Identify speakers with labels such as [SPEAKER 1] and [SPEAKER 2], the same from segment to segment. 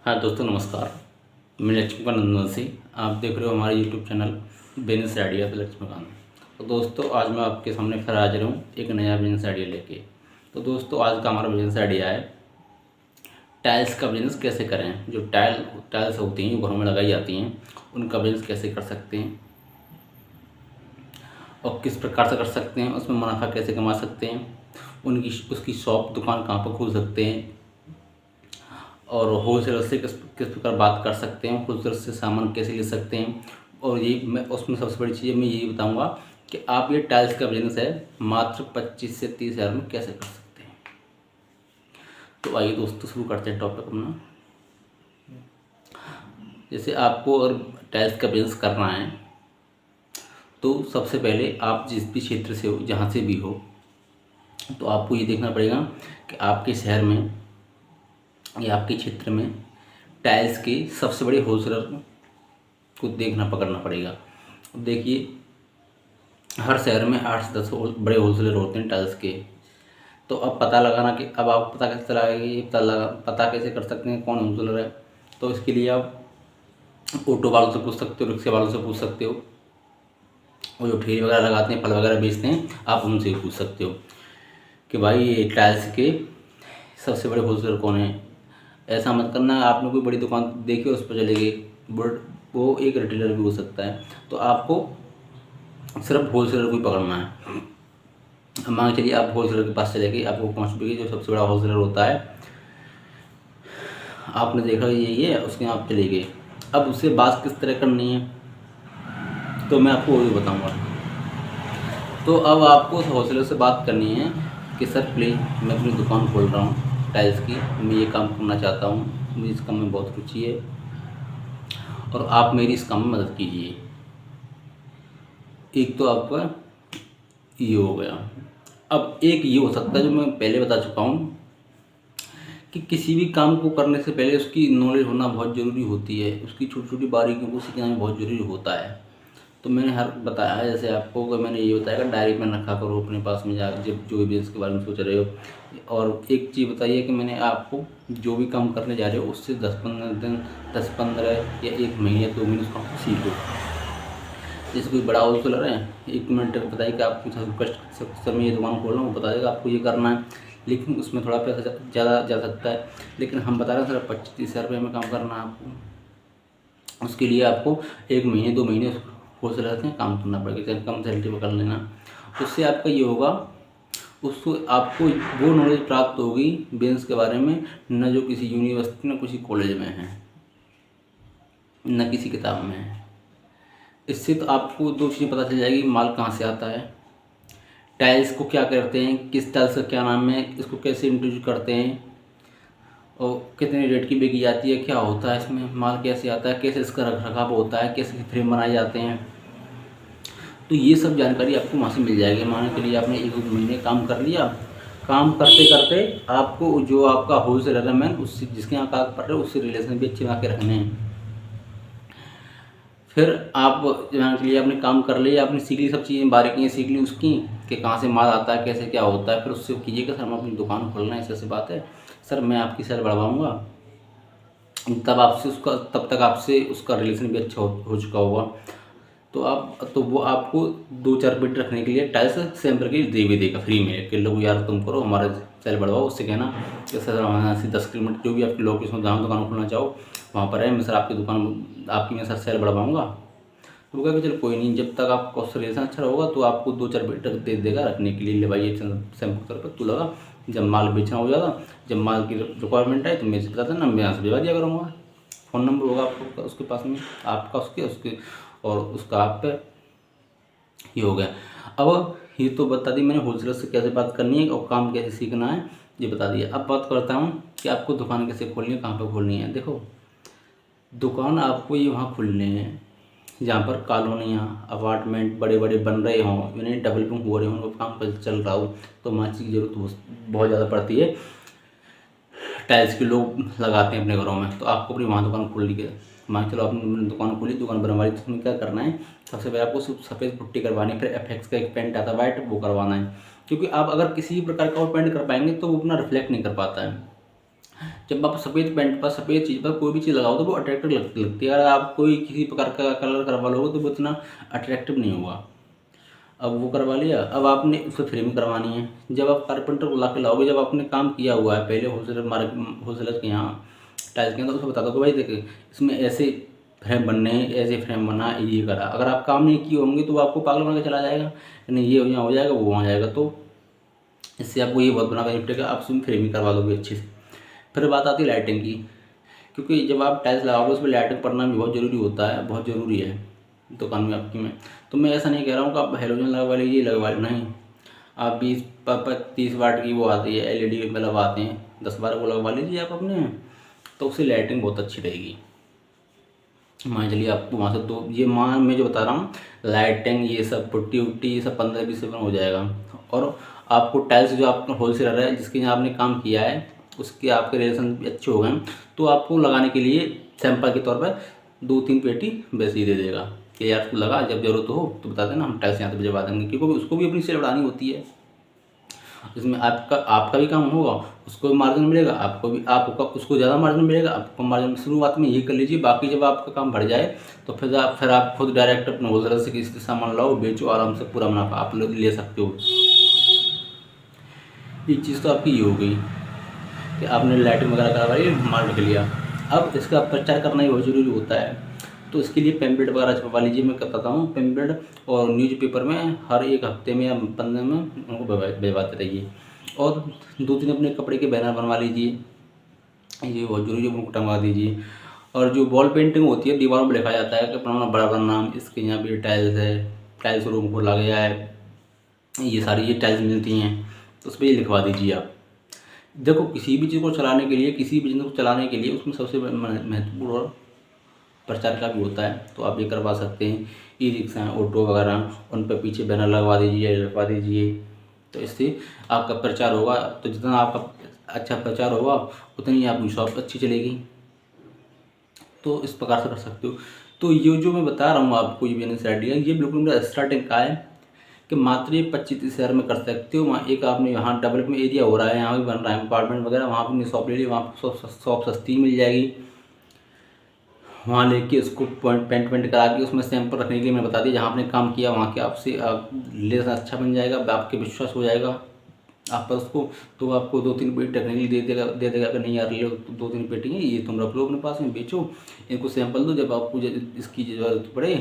[SPEAKER 1] हाँ दोस्तों नमस्कार। मैं लक्ष्मीकांत नंदन से आप देख रहे हो हमारे यूट्यूब चैनल बिजनेस आइडिया तो लक्ष्मीकांत। तो दोस्तों आज मैं आपके सामने फिर हाजिर हूँ एक नया बिजनेस आइडिया लेके। तो दोस्तों आज का हमारा बिजनेस आइडिया है टाइल्स का बिजनेस कैसे करें। जो टाइल्स होती हैं जो घरों में लगाई जाती हैं उनका बिजनेस कैसे कर सकते हैं और किस प्रकार से कर सकते हैं, उसमें मुनाफा कैसे कमा सकते हैं, उसकी शॉप दुकान कहाँ पर खोल सकते हैं और होलसेलर से किस किस प्रकार बात कर सकते हैं, होलसेलर से सामान कैसे ले सकते हैं। और ये मैं उसमें सबसे बड़ी चीज़ मैं यही बताऊंगा कि आप ये टाइल्स का बिजनेस है मात्र 25 से 30 हज़ार में कैसे कर सकते हैं। तो आइए दोस्तों शुरू करते हैं टॉपिक अपना। जैसे आपको अगर टाइल्स का बिजनेस करना है तो सबसे पहले आप जिस भी क्षेत्र से हो, जहाँ से भी हो, तो आपको ये देखना पड़ेगा कि आपके शहर में या आपके क्षेत्र में टाइल्स के सबसे बड़े होलसेलर को देखना पकड़ना पड़ेगा। अब देखिए हर शहर में 8 से 10 बड़े होलसेलर होते हैं टाइल्स के। तो अब पता लगाना कि अब आप पता कैसे लगाएंगे, ये पता कैसे कर सकते हैं कौन होलसेलर है। तो इसके लिए आप ऑटो वालों से पूछ सकते हो, रिक्शे वालों से पूछ सकते हो, और जो ठेले वगैरह लगाते हैं, फल वगैरह बेचते हैं, आप उनसे भी पूछ सकते हो कि भाई ये टाइल्स के सबसे बड़े होलसेलर कौन है। ऐसा मत करना आपने कोई बड़ी दुकान देखी उस पर चले गए, बट वो एक रिटेलर भी हो सकता है। तो आपको सिर्फ होलसेलर को ही पकड़ना है। अब मान के चलिए आप होलसेलर के पास चले गए, आपको पहुँच भी गई जो सबसे बड़ा होलसेलर होता है, आपने देखा ये है, उसके यहाँ आप चले गए। अब उससे बात किस तरह करनी है तो मैं आपको वो भी बताऊँगा। तो अब आपको उस होलसेलर से बात करनी है कि सर प्लीज़ मैं अपनी दुकान खोल रहा हूँ टाइल्स की, मैं ये काम करना चाहता हूँ, मुझे इस काम में बहुत रुचि है और आप मेरी इस काम में मदद कीजिए। एक तो आपका ये हो गया। अब एक ये हो सकता है जो मैं पहले बता चुका हूँ कि किसी भी काम को करने से पहले उसकी नॉलेज होना बहुत ज़रूरी होती है, उसकी छोटी छोटी बारीकियों को सीखना भी बहुत ज़रूरी होता है। तो मैंने हर बताया है, जैसे आपको कि मैंने ये बताया कि डायरी पेन रखा करो अपने पास में, जा जब जो भी बिजनेस के बारे में सोच रहे हो। और एक चीज़ बताइए कि मैंने आपको जो भी काम करने जा रहे हो उससे 10-15 दिन, 10-15 या 1 महीने 2 महीने उसको आपको सीखो। जैसे कोई बड़ा होलसेलर है, 1 मिनट बताइए कि आपको सर मैं ये दुकान खोल रहा हूँ, बता देगा आपको ये करना है, लेकिन उसमें थोड़ा पैसा ज़्यादा जा सकता है। लेकिन हम बता रहे हैं सर 25-30 हज़ार रुपये में काम करना है आपको। उसके लिए आपको 1 महीने 2 महीने होलसेलर से काम करना पड़ेगा, चाहे कम सैलरी पकड़ लेना। उससे आपका ये होगा, उसको आपको वो नॉलेज प्राप्त होगी बिजनेस के बारे में, न जो किसी यूनिवर्सिटी न किसी कॉलेज में है, न किसी किताब में है। इससे तो आपको 2 चीज़ें पता चल जाएगी, माल कहाँ से आता है, टाइल्स को क्या करते हैं, किस टाइल्स का क्या नाम है, इसको कैसे इंट्रोड्यूस करते हैं और कितने रेट की बिकी जाती है, क्या होता है इसमें, माल कैसे आता है, कैसे इसका रख रखाव होता है, कैसे फ्रेम बनाए जाते हैं। तो ये सब जानकारी आपको वहाँ से मिल जाएगी। मान के लिए आपने 1-2 महीने काम कर लिया, काम करते करते आपको जो आपका होलसेलर है मैन, उससे जिसके यहाँ काम कर रहे हो उससे रिलेशन भी अच्छे बना के रखने हैं। फिर आप मान के लिए आपने काम कर लिया, आपने सीख ली, सब चीज़ें बारीकियाँ सीख ली उसकी कि कहाँ से माल आता है, कैसे क्या होता है। फिर उससे कीजिए कि सर मैं अपनी दुकान खोलना है, ऐसी बात है सर, मैं आपकी सेल बढ़वाऊँगा। तब तक आपसे उसका रिलेशन भी अच्छा हो चुका होगा। तो वो आपको 2-4 बिट रखने के लिए टाइल्स सेम करके दे भी देगा फ्री में कि लो यार तुम करो, हमारा सेल बढ़वाओ। उससे कहना कि सर हमारे से 10 किलोमीटर जो भी आपकी लोकेशन जहाँ दुकान खोलना चाहो वहाँ पर है, मैं सर आपकी मैं सर सेल बढ़वाऊँगा। तो वो कहेगा चलो कोई नहीं, जब तक आपका उससे रिलेशन अच्छा होगा तो आपको 2-4 बिट दे देगा रखने के लिए, ले भाई ये सैम्पल के तौर पर तू लगा, जब माल बेचना हो जाएगा, जब माल की रिक्वायरमेंट है तो मेरे से बता देना, मैं यहाँ से भिजवा दिया करूँगा। फ़ोन नंबर होगा आपको उसके पास में, आपका उसके और उसका आप पे ये हो गया। अब ये तो बता दी मैंने होलसेलर से कैसे बात करनी है और काम कैसे सीखना है, ये बता दिया। अब बात करता हूँ कि आपको दुकान कैसे खोलनी है, कहाँ पर खोलनी है। देखो दुकान आपको ये वहाँ खोलनी है जहाँ पर कॉलोनियाँ अपार्टमेंट बड़े बड़े बन रहे हों, यानी डेवलपिंग हो रहे हों, उनका काम चल रहा हो, तो माची की ज़रूरत बहुत ज़्यादा पड़ती है। टाइल्स के लोग लगाते हैं अपने घरों में, तो आपको अपनी वहाँ दुकान खोल ली है। मान चलो आपने दुकान खोली, दुकान बनवाई, तो उसमें क्या करना है, सबसे पहले आपको सिर्फ सफ़ेद पुट्टी करवानी है, फिर एफएक्स का एक पेंट आता है वाइट, वो करवाना है। क्योंकि आप अगर किसी भी प्रकार का वो पेंट कर पाएंगे तो वो अपना रिफ्लेक्ट नहीं कर पाता है। जब आप सफ़ेद पेंट पर, सफ़ेद चीज़ पर कोई भी चीज़ लगाओ तो वो अट्रैक्टिव लगती है। अगर आप कोई किसी प्रकार का कलर करवा लोगे तो वो इतना अट्रैक्टिव नहीं होगा। अब वो करवा लिया, अब आपने उसको फ्रेमिंग करवानी है। जब आप कारपेंटर को ला के लाओगे, जब आपने काम किया हुआ है पहले होलसेलर के यहाँ टाइल्स के यहाँ, तो उसको बता दो कि भाई देखिए इसमें ऐसे फ्रेम बनने हैं, ऐसे फ्रेम बना, ये करा। अगर आप काम नहीं किए होंगे तो वो आपको पागल बना के चला जाएगा, नहीं ये यहाँ हो जाएगा, वो वहाँ जाएगा। तो इससे आपको ये बहुत बड़ा बेनिफिट है, आप उसमें फ्रेमिंग करवा दोगे अच्छे से। फिर बात आती है लाइटिंग की, क्योंकि जब आप टाइल्स लगाओगे उसमें लाइटिंग पड़ना भी बहुत ज़रूरी होता है, बहुत ज़रूरी है दुकान में आपकी में। तो मैं ऐसा नहीं कह रहा हूँ कि आप हेलोजन लगवा लीजिए, लगवा नहीं। आप 20-30 वाट की वो आती है LED में लगवाते हैं, 10-12 को लगवा लीजिए आप अपने, तो उससे लाइटिंग बहुत अच्छी रहेगी। मान चलिए आपको वहाँ से दो, ये मान मैं जो बता रहा हूँ लाइटिंग ये सब पुट्टी उट्टी ये सब 15-20 रुपये में हो जाएगा। और आपको टाइल्स जो आपका होलसेलर है जिसके यहाँ आपने काम किया है उसके आपके रिलेशन भी अच्छे हो गए, तो आपको लगाने के लिए सैंपल के तौर पर 2-3 पेटी वैसे ही दे देगा कि यार तू लगा, जब जरूरत हो तो बता देना, हम टाइल्स यहाँ से भिजवा देंगे। क्योंकि उसको भी अपनी सेल बढ़ानी होती है, इसमें आपका भी काम होगा, उसको भी मार्जिन मिलेगा, आपको भी, आपको उसको ज़्यादा मार्जिन मिलेगा, आपको मार्जिन शुरुआत में ये कर लीजिए। बाकी जब आपका काम बढ़ जाए तो फिर आप खुद डायरेक्ट अपने होलसेलर से किसी से सामान लाओ, बेचो, आराम से पूरा मुनाफा आप ले सकते हो। ये चीज़ तो आपकी ये हो गई कि आपने लाइटिंग वगैरह करवाई, माल रख लिया। अब इसका प्रचार करना ही बहुत ज़रूरी होता है, तो इसके लिए पैम्पलेट वगैरह छपवा लीजिए। मैं बताता हूँ, पैम्पलेट और न्यूज़पेपर में हर एक हफ्ते में या 15 में उनको भिजवाते रहिए। और 2-3 अपने कपड़े के बैनर बनवा लीजिए, ये बहुत ज़रूरी है, उनको टंगवा दीजिए। और जो वॉल पेंटिंग होती है, दीवारों पर लिखा जाता है कि अपना बड़ा बड़ा नाम, इसके यहाँ भी टाइल्स है, टाइल्स रूम खोला गया है, ये सारी ये टाइल्स मिलती हैं, तो उस पर ये लिखवा दीजिए आप। देखो किसी भी चीज़ को चलाने के लिए, किसी बिजनेस को चलाने के लिए उसमें सबसे महत्वपूर्ण और प्रचार का भी होता है, तो आप ये करवा सकते हैं। ई-रिक्शा, ऑटो वगैरह, उन पर पीछे बैनर लगवा दीजिए, लगवा दीजिए, तो इससे आपका प्रचार होगा। तो जितना आपका अच्छा प्रचार होगा उतनी ही आपकी शॉप अच्छी चलेगी। तो इस प्रकार से कर सकते हो। तो ये जो मैं बता रहा हूँ आपको, ये बिजनेस आइडिया, ये बिल्कुल मेरा स्टार्टिंग का है कि मात्र ये 25-30 हज़ार में कर सकते हो। वहाँ एक आपने यहाँ डेवलपमेंट एरिया हो रहा है, यहाँ भी बन रहा है अपार्टमेंट वगैरह, वहाँ अपनी शॉप ले ली, वहाँ शॉप सस्ती मिल जाएगी। वहाँ लेके उसको पेंट वेंट करा के उसमें सैंपल रखने के लिए मैंने बता दिया, जहाँ आपने काम किया वहाँ के आपसे लेस अच्छा बन जाएगा, आपके विश्वास हो जाएगा आप पर उसको। तो आपको 2-3 पेटी रखने के लिए दे देगा कि नहीं यार ले लो, 2-3 पेटी हैं ये तुम रख लो अपने पास में, बेचो, इनको सैंपल दो, जब आपको इसकी ज़रूरत पड़े,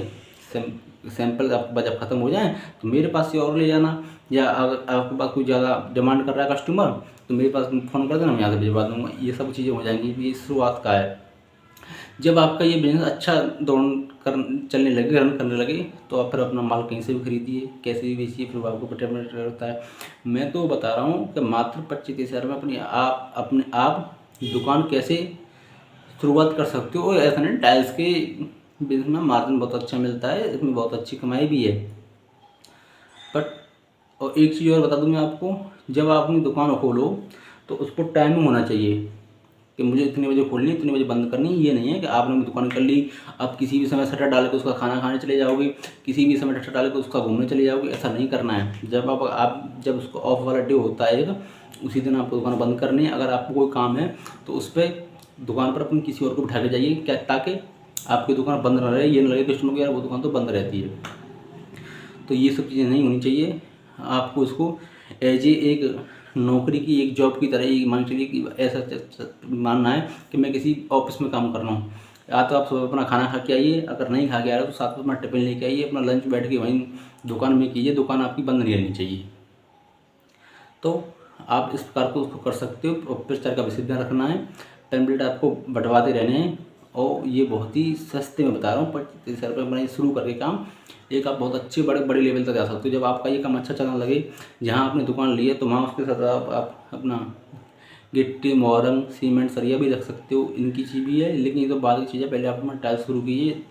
[SPEAKER 1] सैंपल आपके पास जब ख़त्म हो जाए तो मेरे पास से और ले जाना। या अगर आपके पास कोई ज़्यादा डिमांड कर रहा है कस्टमर तो मेरे पास फ़ोन कर देना, मैं यहाँ से भिजवा दूँगा। ये सब चीज़ें हो जाएंगी, ये शुरुआत का है। जब आपका ये बिजनेस अच्छा चलने लगे, रन करने लगे, तो आप फिर अपना माल कहीं से भी खरीदिए, कैसे भी बेचिए, फिर आपको पेटेंट होता है। मैं तो बता रहा हूँ कि मात्र 25-30 हज़ार में अपने आप दुकान कैसे शुरुआत कर सकते हो। और ऐसा नहीं, टाइल्स के बिजनेस में मार्जिन बहुत अच्छा मिलता है, इसमें बहुत अच्छी कमाई भी है। बट और एक चीज़ और बता दूँ मैं आपको, जब आप अपनी दुकान खोलो तो उसको टाइमिंग होना चाहिए कि मुझे इतने बजे खोलनी, इतने बजे बंद करनी। ये नहीं है कि आपने दुकान कर ली, आप किसी भी समय शटर डाल के उसका खाना खाने चले जाओगे, किसी भी समय शटर डाल के उसका घूमने चले जाओगे, ऐसा नहीं करना है। जब उसको ऑफ वाला डे होता है उसी दिन आपको दुकान बंद करनी है। अगर आपको कोई काम है तो उस पर दुकान पर अपनी किसी और को बिठा के जाइए, क्या, ताकि आपकी दुकान बंद ना रहे, ये ना लगे कस्टमर को यार वो दुकान तो बंद रहती है। तो ये सब चीज़ें नहीं होनी चाहिए। आपको इसको एज एक नौकरी की, एक जॉब की तरह ही मान चलिए कि ऐसा मानना है कि मैं किसी ऑफिस में काम कर रहा हूँ। या तो आप सुबह अपना खाना खा के आइए, अगर नहीं खा के आ रहे तो साथ में अपना टिफिन लेके आइए, अपना लंच बैठ के वहीं दुकान में कीजिए, दुकान आपकी बंद नहीं रहनी चाहिए। तो आप इस प्रकार को उसको कर सकते हो। प्रचार का विशेष ध्यान रखना है, पैम्पलेट आपको बंटवाते रहने हैं, और ये बहुत ही सस्ते में बता रहा हूँ, 25-30 हज़ार रुपये में शुरू करके काम एक आप बहुत अच्छे बड़े लेवल तक जा सकते हो। जब आपका ये काम अच्छा चलने लगे, जहाँ आपने दुकान ली है तो वहाँ उसके साथ आप अपना गिट्टी, मोहरंग, सीमेंट, सरिया भी रख सकते हो। इनकी चीज़ भी है, लेकिन ये तो बाद की चीज़ है। पहले आप अपना टाइल्स शुरू कीजिए,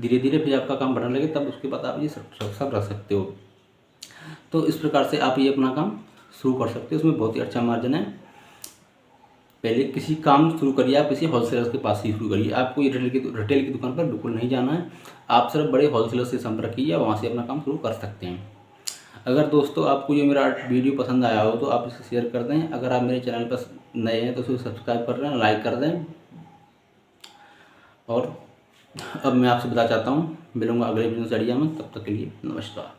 [SPEAKER 1] धीरे धीरे फिर आपका काम बढ़ने लगे, तब उसके बाद आप ये सब रख सकते हो। तो इस प्रकार से आप ये अपना काम शुरू कर सकते हो, उसमें बहुत ही अच्छा मार्जिन है। पहले किसी काम शुरू करिए, आप किसी होलसेलर के पास ही शुरू करिए। आपको ये रिटेल की दुकान पर बिल्कुल नहीं जाना है, आप सिर्फ बड़े होलसेलर से संपर्क कीजिए, वहाँ से अपना काम शुरू कर सकते हैं। अगर दोस्तों आपको ये मेरा वीडियो पसंद आया हो तो आप इसे शेयर कर दें। अगर आप मेरे चैनल पर नए हैं तो उसे सब्सक्राइब कर दें, लाइक कर दें। और अब मैं आपसे बता चाहता हूँ, मिलूँगा अगले वीडियो में, तब तक के लिए नमस्कार।